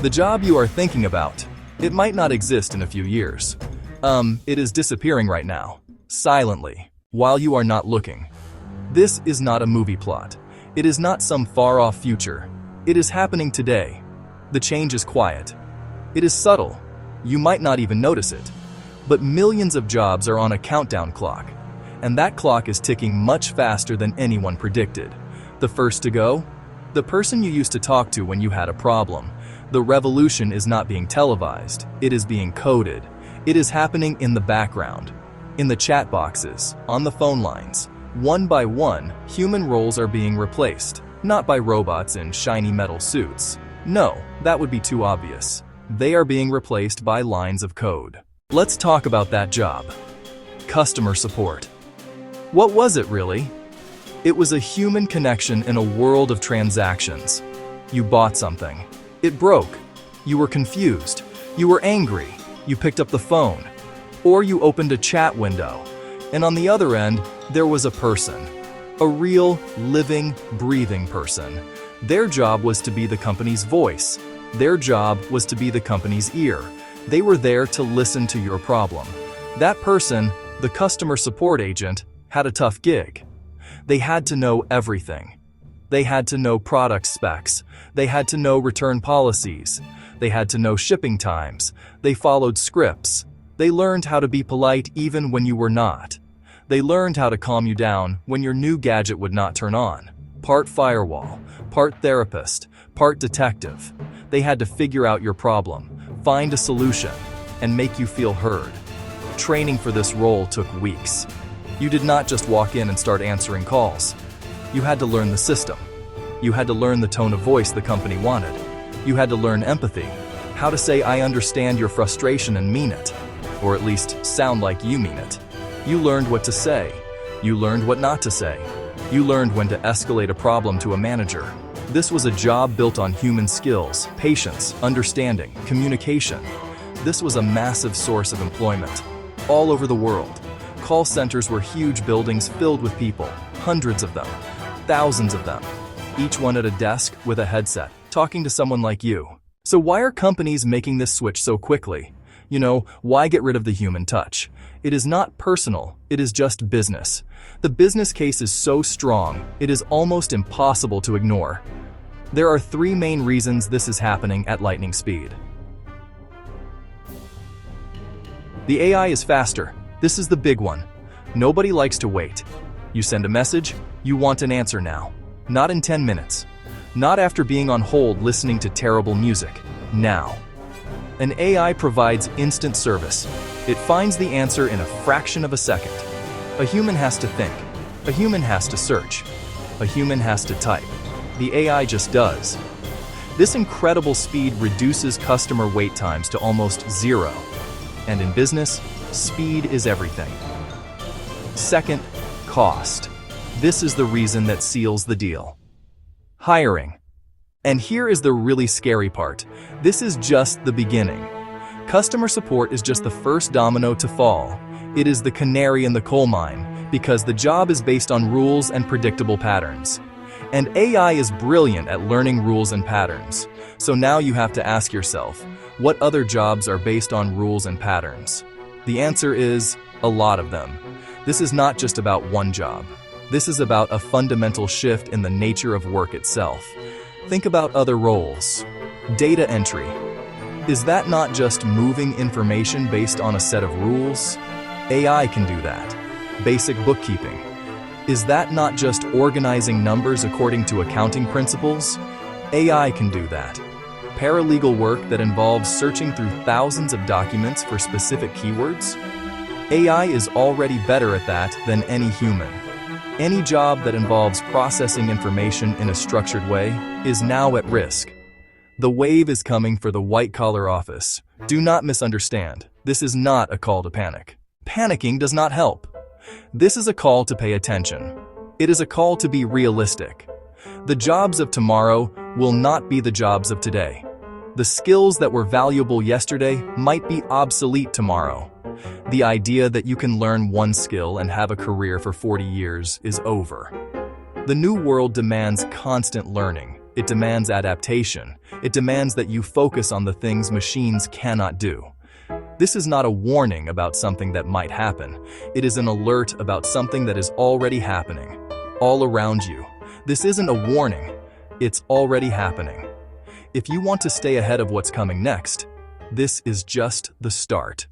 The job you are thinking about, it might not exist in a few years. It is disappearing right now, silently, while you are not looking. This is not a movie plot. It is not some far-off future. It is happening today. The change is quiet. It is subtle. You might not even notice it. But millions of jobs are on a countdown clock. And that clock is ticking much faster than anyone predicted. The first to go? The person you used to talk to when you had a problem. The revolution is not being televised. It is being coded. It is happening in the background. In the chat boxes, on the phone lines. One by one, human roles are being replaced. Not by robots in shiny metal suits. No, that would be too obvious. They are being replaced by lines of code. Let's talk about that job. Customer support. What was it really? It was a human connection in a world of transactions. You bought something. It broke. You were confused. You were angry. You picked up the phone. Or you opened a chat window. And on the other end, there was a person. A real, living, breathing person. Their job was to be the company's voice. Their job was to be the company's ear. They were there to listen to your problem. That person, the customer support agent, had a tough gig. They had to know everything. They had to know product specs. They had to know return policies. They had to know shipping times. They followed scripts. They learned how to be polite even when you were not. They learned how to calm you down when your new gadget would not turn on. Part firewall, part therapist, part detective. They had to figure out your problem, find a solution, and make you feel heard. Training for this role took weeks. You did not just walk in and start answering calls. You had to learn the system. You had to learn the tone of voice the company wanted. You had to learn empathy, how to say I understand your frustration and mean it, or at least sound like you mean it. You learned what to say. You learned what not to say. You learned when to escalate a problem to a manager. This was a job built on human skills, patience, understanding, communication. This was a massive source of employment. All over the world, call centers were huge buildings filled with people, hundreds of them, thousands of them, each one at a desk with a headset, talking to someone like you. So why are companies making this switch so quickly? You know, why get rid of the human touch? It is not personal, it is just business. The business case is so strong, it is almost impossible to ignore. There are three main reasons this is happening at lightning speed. The AI is faster. This is the big one. Nobody likes to wait. You send a message, you want an answer now. Not in 10 minutes. Not after being on hold listening to terrible music. Now. An AI provides instant service. It finds the answer in a fraction of a second. A human has to think. A human has to search. A human has to type. The AI just does. This incredible speed reduces customer wait times to almost zero. And in business, speed is everything. Second, cost. This is the reason that seals the deal. Hiring. And here is the really scary part. This is just the beginning. Customer support is just the first domino to fall. It is the canary in the coal mine because the job is based on rules and predictable patterns. And AI is brilliant at learning rules and patterns. So now you have to ask yourself, what other jobs are based on rules and patterns? The answer is a lot of them. This is not just about one job. This is about a fundamental shift in the nature of work itself. Think about other roles. Data entry. Is that not just moving information based on a set of rules? AI can do that. Basic bookkeeping. Is that not just organizing numbers according to accounting principles? AI can do that. Paralegal work that involves searching through thousands of documents for specific keywords? AI is already better at that than any human. Any job that involves processing information in a structured way is now at risk. The wave is coming for the white-collar office. Do not misunderstand. This is not a call to panic. Panicking does not help. This is a call to pay attention. It is a call to be realistic. The jobs of tomorrow will not be the jobs of today. The skills that were valuable yesterday might be obsolete tomorrow. The idea that you can learn one skill and have a career for 40 years is over. The new world demands constant learning, It demands adaptation. It demands that you focus on the things machines cannot do. This is not a warning about something that might happen. It is an alert about something that is already happening, all around you. This isn't a warning. It's already happening. If you want to stay ahead of what's coming next, this is just the start.